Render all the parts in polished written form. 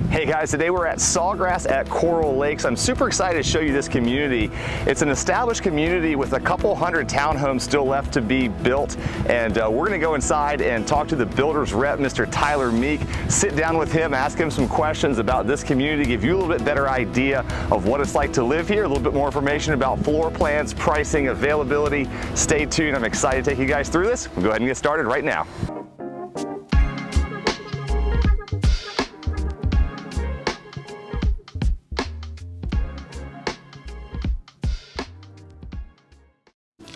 Hey guys, today we're at Sawgrass at Coral Lakes. I'm super excited to show you this community. It's an established community with a couple hundred townhomes still left to be built, and we're gonna go inside and talk to the builder's rep, Mr. Tyler Meek, sit down with him, ask him some questions about this community, give you a little bit better idea of what it's like to live here, a little bit more information about floor plans, pricing, availability. Stay tuned, I'm excited to take you guys through this. We'll go ahead and get started right now.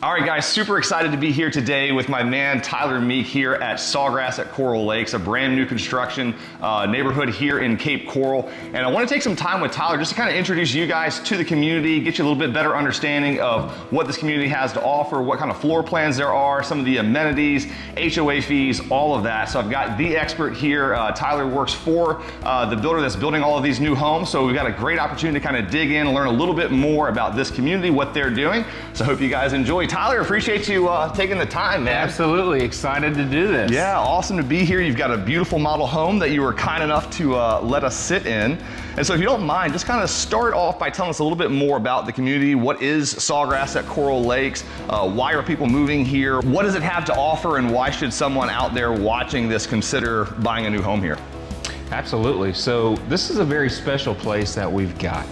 All right guys, super excited to be here today with my man Tyler Meek here at Sawgrass at Coral Lakes, a brand new construction neighborhood here in Cape Coral. And I want to take some time with Tyler just to kind of introduce you guys to the community, get you a little bit better understanding of what this community has to offer, what kind of floor plans there are, some of the amenities, HOA fees, all of that. So I've got the expert here. Tyler works for the builder that's building all of these new homes. So we've got a great opportunity to kind of dig in and learn a little bit more about this community, what they're doing. So I hope you guys enjoy. Tyler, appreciate you taking the time, man. Absolutely, excited to do this. Yeah, awesome to be here. You've got a beautiful model home that you were kind enough to let us sit in. And so if you don't mind, just kind of start off by telling us a little bit more about the community. What is Sawgrass at Coral Lakes? Why are people moving here? What does it have to offer, and why should someone out there watching this consider buying a new home here? Absolutely. So this is a very special place that we've got.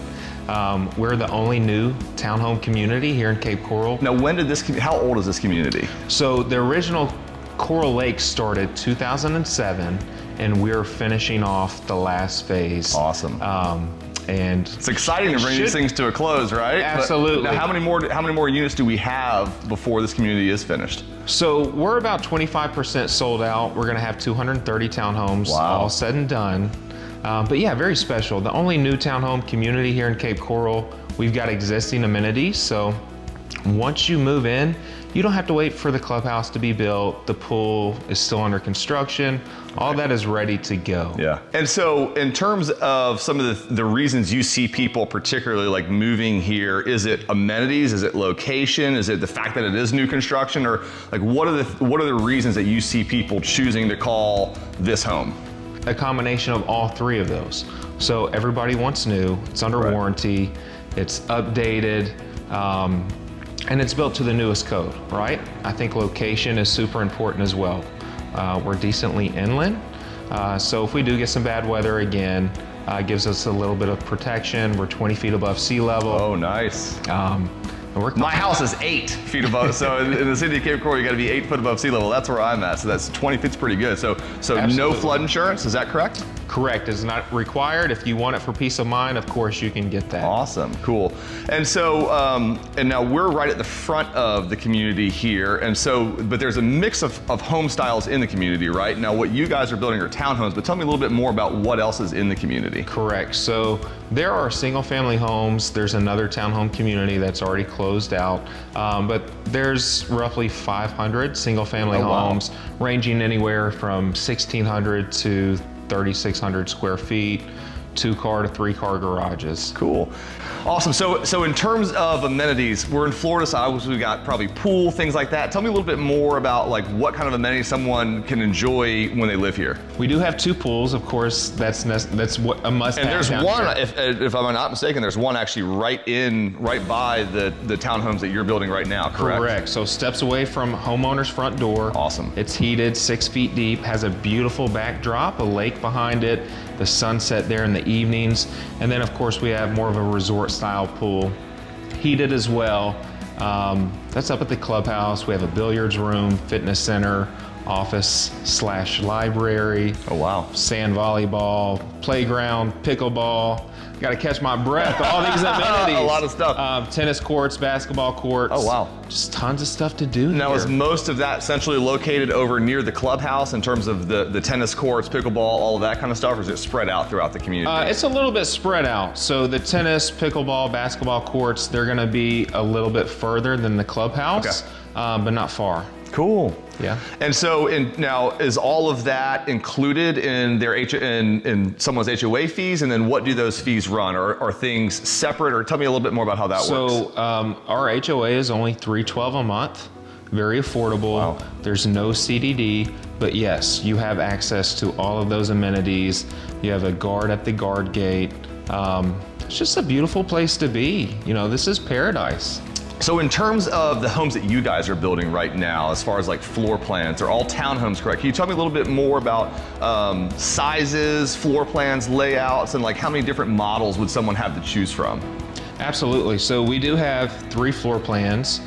We're the only new townhome community here in Cape Coral. Now, when did this, how old is this community? So the original Coral Lake started 2007, and we're finishing off the last phase. Awesome. And it's exciting to bring these things to a close, right? Absolutely. But now, how many more units do we have before this community is finished? So we're about 25% sold out. We're gonna have 230 townhomes, all said and done. But yeah, very special. The only new townhome community here in Cape Coral. We've got existing amenities, so once you move in, you don't have to wait for the clubhouse to be built. The pool is still under construction. All that is ready to go. Yeah. And so in terms of some of the reasons you see people particularly like moving here, is it amenities? Is it location? Is it the fact that it is new construction? Or like what are the reasons that you see people choosing to call this home? A combination of all three of those. So everybody wants new, it's under warranty, it's updated, and it's built to the newest code, right? I think location is super important as well. We're decently inland, so if we do get some bad weather again, it gives us a little bit of protection. We're 20 feet above sea level. Oh, nice. My house is 8 feet above, so in the city of Cape Coral, you gotta be 8 foot above sea level. That's where I'm at, so that's 20 feet's pretty good. So no flood insurance, is that correct? Correct, it's not required. If you want it for peace of mind, of course you can get that. Awesome, cool. And so, and now we're right at the front of the community here, and so, but there's a mix of home styles in the community, right? Now what you guys are building are townhomes, but tell me a little bit more about what else is in the community. Correct, so there are single family homes. There's another townhome community that's already closed out, but there's roughly 500 single family homes, ranging anywhere from 1,600 to 3,600 square feet, 2-car to 3-car garages. Cool. Awesome. So in terms of amenities, we're in Florida, so obviously we've got probably pool, things like that. Tell me a little bit more about like what kind of amenities someone can enjoy when they live here. We do have 2 pools, of course. That's what a must-have. And there's one, if I'm not mistaken, there's one actually right by the townhomes that you're building right now, correct? Correct. So steps away from homeowner's front door. Awesome. It's heated, 6 feet deep, has a beautiful backdrop, a lake behind it, the sunset there in the evenings, and then of course we have more of a resort style pool, heated as well. That's up at the clubhouse. We have a billiards room, fitness center, office / library. Oh wow. Sand volleyball, playground, pickleball. Got to catch my breath. All these amenities. A lot of stuff. Tennis courts, basketball courts. Oh wow. Just tons of stuff to do now, here. is most of that centrally located over near the clubhouse in terms of the tennis courts, pickleball, all of that kind of stuff, or is it spread out throughout the community? It's a little bit spread out. So the tennis, pickleball, basketball courts, they're going to be a little bit further than the clubhouse, but not far. Cool. Yeah. And so now is all of that included in their in someone's HOA fees? And then what do those fees run? Or are things separate? Or tell me a little bit more about how that works. So our HOA is only $312 a month. very affordable. Wow. There's no CDD, but yes, you have access to all of those amenities. You have a guard at the guard gate. It's just a beautiful place to be. You know, this is paradise. So in terms of the homes that you guys are building right now, as far as like floor plans, they're all townhomes, correct? Can you tell me a little bit more about sizes, floor plans, layouts, and like how many different models would someone have to choose from? Absolutely. So we do have 3 floor plans.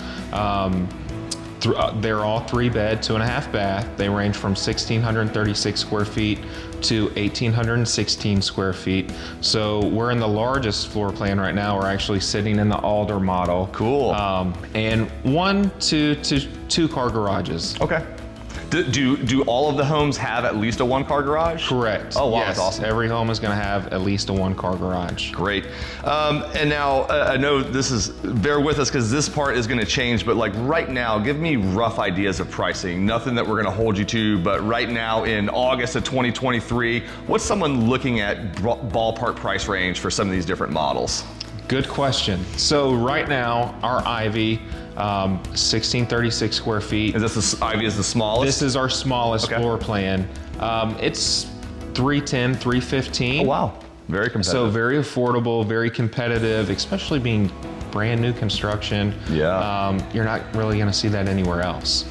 They're all 3-bed, 2.5 bath. They range from 1,636 square feet to 1,816 square feet. So we're in the largest floor plan right now. We're actually sitting in the Alder model. Cool. And 1 to 2 car garages. Okay. Do all of the homes have at least a 1-car garage? Correct. Oh wow, yes. that's awesome. Every home is going to have at least a 1-car garage. Great. And now I know this is, bear with us because this part is going to change, but like right now, give me rough ideas of pricing. Nothing that we're going to hold you to, but right now in August of 2023, what's someone looking at ballpark price range for some of these different models? Good question. So right now, our Ivy, 1,636 square feet. Is this the Ivy is the smallest? This is our smallest Okay. floor plan. It's 310, 315. Oh wow, very competitive. So very affordable, very competitive, especially being brand new construction. Yeah. You're not really gonna see that anywhere else.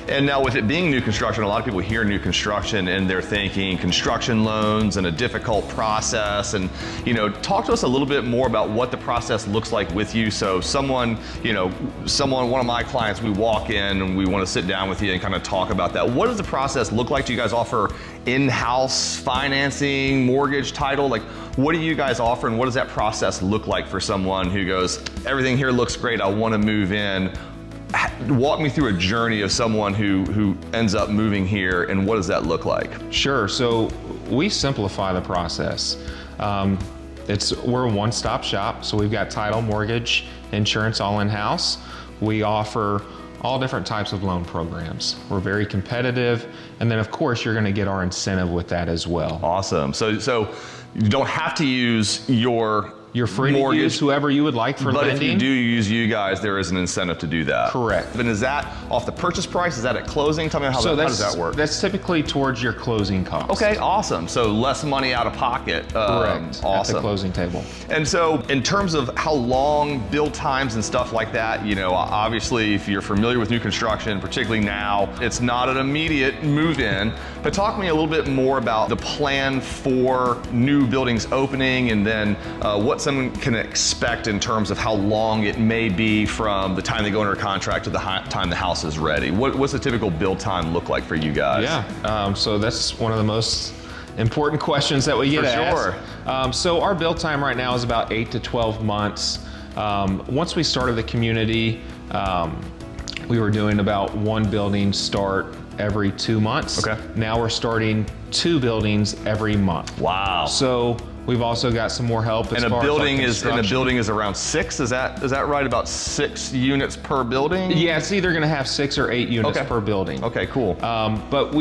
And now with it being new construction, a lot of people hear new construction and they're thinking construction loans and a difficult process. And, you know, talk to us a little bit more about what the process looks like with you. So someone, one of my clients, we walk in and we want to sit down with you and kind of talk about that. What does the process look like? Do you guys offer in-house financing, mortgage, title? Like, what do you guys offer and what does that process look like for someone who goes, everything here looks great, I want to move in? Walk me through a journey of someone who ends up moving here and what does that look like? Sure, so we simplify the process. We're a one-stop shop, so we've got title, mortgage, insurance all in-house. We offer all different types of loan programs. We're very competitive, and then of course you're gonna get our incentive with that as well. Awesome, so you don't have to use You're free mortgage, to use whoever you would like for but lending. if you do use you guys, there is an incentive to do that. Correct. And is that off the purchase price? Is that at closing? Tell me how does that work? That's typically towards your closing cost. Okay, awesome. So less money out of pocket. Correct. Awesome. At the closing table. And so in terms of how long build times and stuff like that, obviously if you're familiar with new construction, particularly now, it's not an immediate move in, but talk to me a little bit more about the plan for new buildings opening and then what someone can expect in terms of how long it may be from the time they go under contract to the time the house is ready. What's the typical build time look like for you guys? Yeah, so that's one of the most important questions that we get asked. So our build time right now is about 8 to 12 months. Once we started the community, we were doing about 1 building start every 2 months. Okay. Now we're starting 2 buildings every month. Wow. So we've also got some more help as and far a building as is around 6. Is that right? About 6 units per building? Yeah, it's either going to have 6 or 8 units per building. Okay, cool. But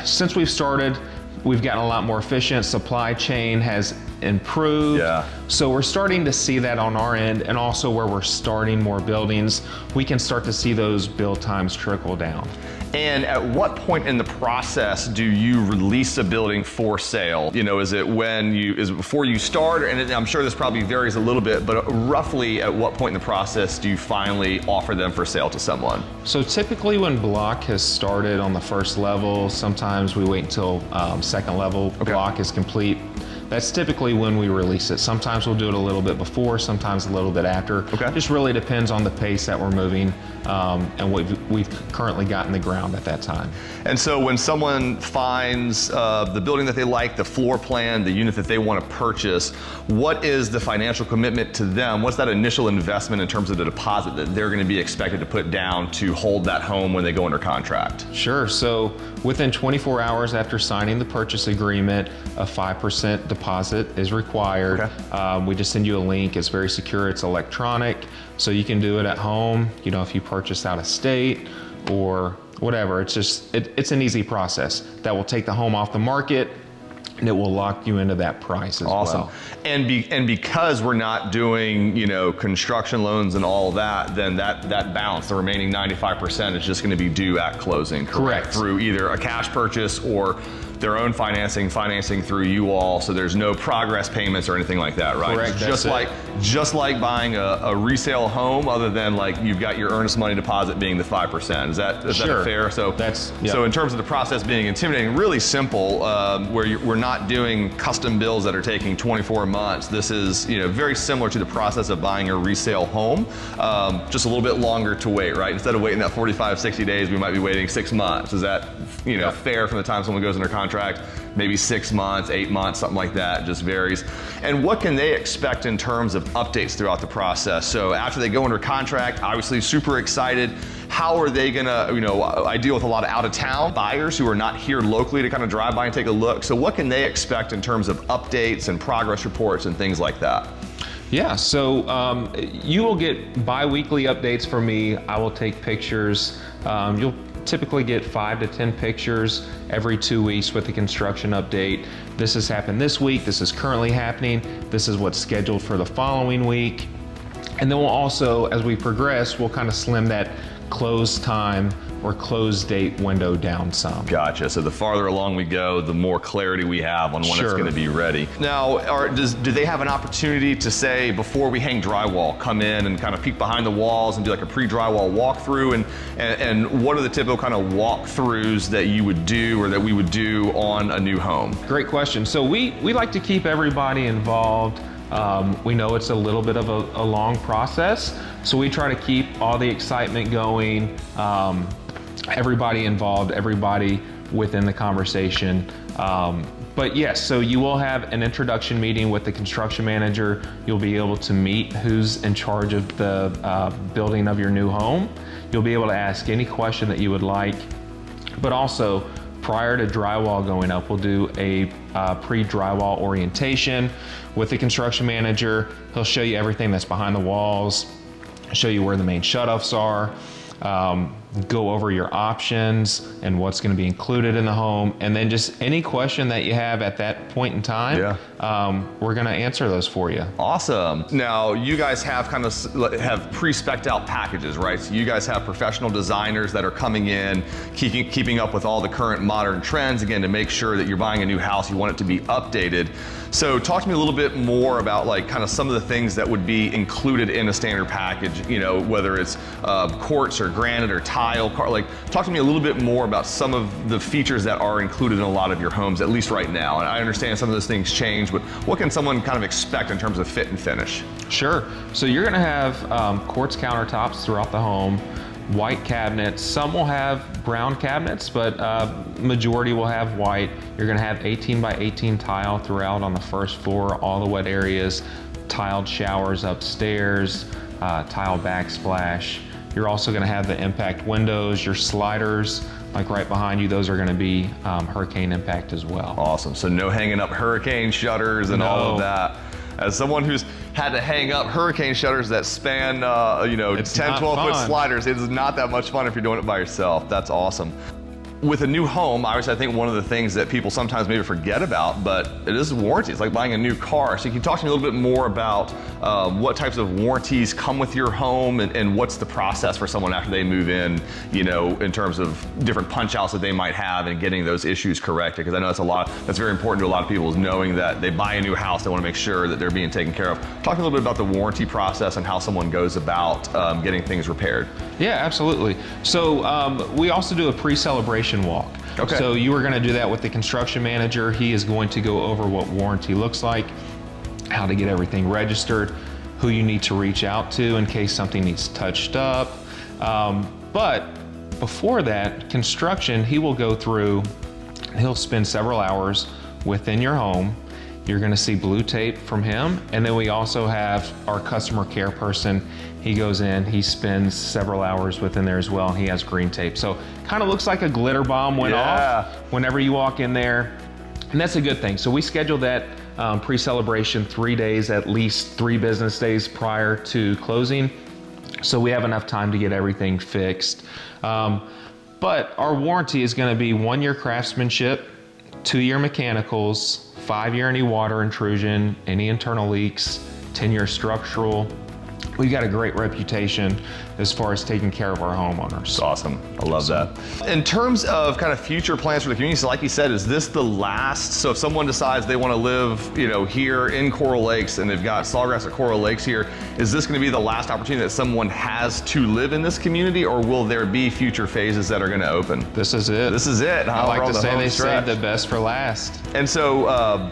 since we've started, we've gotten a lot more efficient. Supply chain has improved. Yeah. So we're starting to see that on our end, and also where we're starting more buildings, we can start to see those build times trickle down. And at what point in the process do you release a building for sale? Is it before you start? And I'm sure this probably varies a little bit, but roughly at what point in the process do you finally offer them for sale to someone? So typically when block has started on the first level, sometimes we wait until second level block is complete. That's typically when we release it. Sometimes we'll do it a little bit before, sometimes a little bit after. Okay. Just really depends on the pace that we're moving and what we've currently got in the ground at that time. And so when someone finds the building that they like, the floor plan, the unit that they want to purchase, what is the financial commitment to them? What's that initial investment in terms of the deposit that they're going to be expected to put down to hold that home when they go under contract? Sure, so within 24 hours after signing the purchase agreement, a 5% deposit is required. Okay. We just send you a link. It's very secure. It's electronic, so you can do it at home. If you purchase out of state or whatever, it's an easy process that will take the home off the market. and it will lock you into that price as Awesome. well. And because we're not doing, you know, construction loans and all that, then that balance, the remaining 95%, is just going to be due at closing. Correct. Through either a cash purchase or their own financing through you all, so there's no progress payments or anything like that, right? Correct. Just like buying a resale home, other than like you've got your earnest money deposit being the 5%. Is that Sure. fair? So so in terms of the process being intimidating, really simple, where we're not doing custom bills that are taking 24 months. This is, you know, very similar to the process of buying a resale home, just a little bit longer to wait, right? Instead of waiting that 45, 60 days, we might be waiting 6 months. Is that, you know, fair from the time someone goes under contract? Maybe 6 months, 8 months, something like that, just varies. And what can they expect in terms of updates throughout the process? So after they go under contract, obviously super excited. How are they gonna, you know, I deal with a lot of out of town buyers who are not here locally to kind of drive by and take a look. So what can they expect in terms of updates and progress reports and things like that? Yeah, so you will get bi-weekly updates from me. I will take pictures. You'll typically get 5 to 10 pictures every 2 weeks with the construction update. This has happened this week, this is currently happening, this is what's scheduled for the following week. And then we'll also, as we progress, we'll kind of slim that close time or close date window down some. Gotcha. So the farther along we go, the more clarity we have on when it's going to be ready. Now, do they have an opportunity to say, before we hang drywall, come in and kind of peek behind the walls and do like a pre-drywall walkthrough? And what are the typical kind of walkthroughs that you would do or that we would do on a new home? Great question. So we like to keep everybody involved. We know it's a little bit of a long process, so we try to keep all the excitement going, everybody involved, everybody within the conversation. But yes, so you will have an introduction meeting with the construction manager. You'll be able to meet who's in charge of the building of your new home. You'll be able to ask any question that you would like, but also prior to drywall going up, we'll do a pre-drywall orientation with the construction manager. He'll show you everything that's behind the walls, show you where the main shutoffs are, go over your options and what's going to be included in the home, and then just any question that you have at that point in time, we're going to answer those for you. Awesome. Now, you guys have have pre-spec'd out packages, right? So you guys have professional designers that are coming in, keeping up with all the current modern trends, again, to make sure that you're buying a new house, you want it to be updated. So talk to me a little bit more about like kind of some of the things that would be included in a standard package, you know, whether it's quartz or granite or tile, like talk to me a little bit more about some of the features that are included in a lot of your homes, at least right now. And I understand some of those things change, but what can someone kind of expect in terms of fit and finish? Sure. So you're gonna have quartz countertops throughout the home, white cabinets. Some will have brown cabinets, but majority will have white. You're gonna have 18 by 18 tile throughout on the first floor, all the wet areas, tiled showers upstairs, tile backsplash. You're also gonna have the impact windows, your sliders, like right behind you, those are gonna be hurricane impact as well. Awesome, so no hanging up hurricane shutters and all of that. As someone who's had to hang up hurricane shutters that span, you know, 10, 12 foot sliders, it is not that much fun if you're doing it by yourself. That's awesome. With a new home, obviously I think one of the things that people sometimes maybe forget about, but it is warranty. It's like buying a new car. So can you talk to me a little bit more about what types of warranties come with your home and what's the process for someone after they move in, you know, in terms of different punch outs that they might have and getting those issues corrected? Because I know that's very important to a lot of people, is knowing that they buy a new house, they want to make sure that they're being taken care of. Talk a little bit about the warranty process and how someone goes about getting things repaired. Yeah, absolutely. So we also do a pre-celebration walk. Okay. So you are going to do that with the construction manager. He is going to go over what warranty looks like, how to get everything registered, who you need to reach out to in case something needs touched up. But before that, construction, he will go through, he'll spend several hours within your home. You're gonna see blue tape from him. And then we also have our customer care person. He goes in, he spends several hours within there as well, and he has green tape. So kind of looks like a glitter bomb went off whenever you walk in there. And that's a good thing. So we scheduled that pre-celebration 3 days, at least 3 business days prior to closing. So we have enough time to get everything fixed. But our warranty is gonna be 1 year craftsmanship, 2 year mechanicals, 5-year any water intrusion, any internal leaks, 10-year structural. We've got a great reputation as far as taking care of our homeowners. It's awesome. I love that. In terms of kind of future plans for the community, so like you said, is this the last? So if someone decides they want to live, you know, here in Coral Lakes and they've got Sawgrass at Coral Lakes here, is this going to be the last opportunity that someone has to live in this community, or will there be future phases that are going to open? This is it. This is it. I like to say they saved the best for last. And so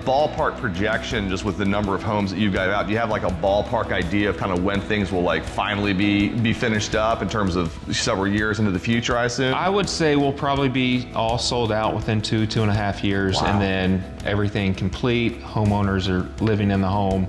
ballpark projection, just with the number of homes that you've got out, do you have like a ballpark idea of kind of when things will like finally be finished up in terms of several years into the future, I assume? I would say we'll probably be all sold out within 2.5 years. Wow. And then everything complete, homeowners are living in the home,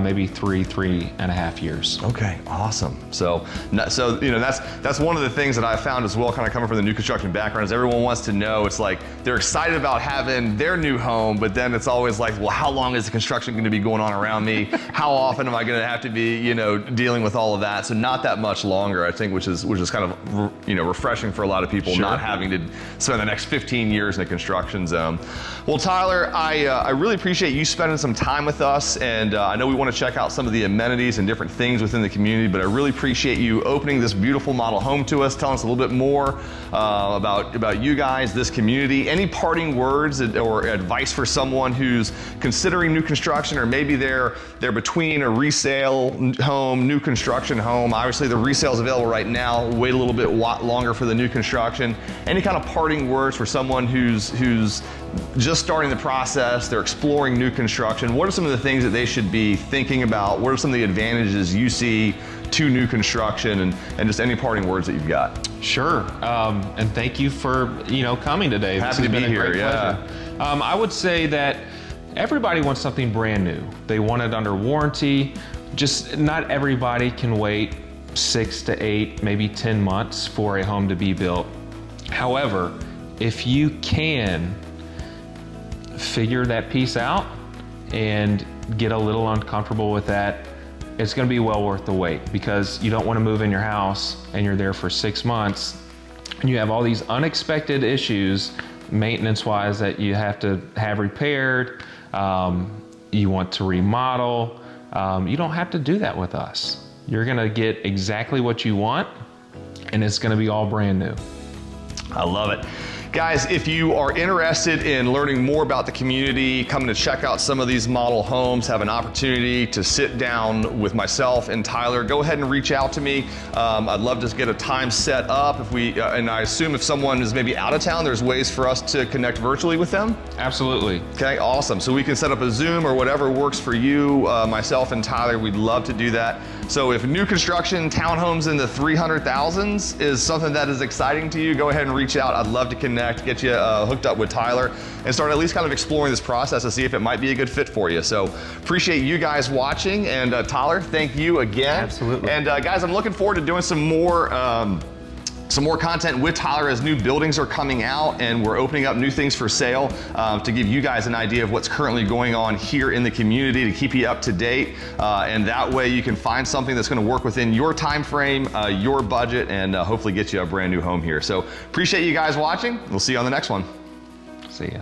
maybe 3.5 years. Okay, awesome. So you know, that's one of the things that I found as well, kind of coming from the new construction background, is everyone wants to know, it's like they're excited about having their new home, but then it's always like, well, how long is the construction going to be going on around me? How often am I going to have to be, you know, dealing with all of that? So not that much longer, I think, which is kind of, you know, refreshing for a lot of people. Sure. Not having to spend the next 15 years in a construction zone. Well, Tyler, I really appreciate you spending some time with us, and I know we want to check out some of the amenities and different things within the community, but I really appreciate you opening this beautiful model home to us, telling us a little bit more about you guys, this community. Any parting words or advice for someone who's considering new construction, or maybe they're between a resale home, new construction home? Obviously the resale is available right now. Wait a little bit longer for the new construction. Any kind of parting words for someone who's just starting the process, they're exploring new construction? What are some of the things that they should be thinking about? What are some of the advantages you see to new construction, and just any parting words that you've got? Sure, and thank you for, you know, coming today. Happy to be here, yeah. I would say that everybody wants something brand new. They want it under warranty. Just not everybody can wait 6 to 8, maybe 10 months for a home to be built. However, if you can figure that piece out and get a little uncomfortable with that, it's going to be well worth the wait, because you don't want to move in your house and you're there for 6 months and you have all these unexpected issues maintenance wise that you have to have repaired. You want to remodel. You don't have to do that with us. You're going to get exactly what you want, and it's going to be all brand new. I love it. Guys, if you are interested in learning more about the community, coming to check out some of these model homes, have an opportunity to sit down with myself and Tyler, go ahead and reach out to me. I'd love to get a time set up. And I assume if someone is maybe out of town, there's ways for us to connect virtually with them? Absolutely. Okay, awesome. So we can set up a Zoom or whatever works for you, myself and Tyler. We'd love to do that. So if new construction townhomes in the 300,000s is something that is exciting to you, go ahead and reach out. I'd love to connect, get you hooked up with Tyler, and start at least kind of exploring this process to see if it might be a good fit for you. So appreciate you guys watching, and Tyler, thank you again. Absolutely. And guys, I'm looking forward to doing some more content with Tyler as new buildings are coming out and we're opening up new things for sale, to give you guys an idea of what's currently going on here in the community, to keep you up to date, and that way you can find something that's going to work within your time frame, your budget, and hopefully get you a brand new home here. So appreciate you guys watching. We'll see you on the next one. See ya.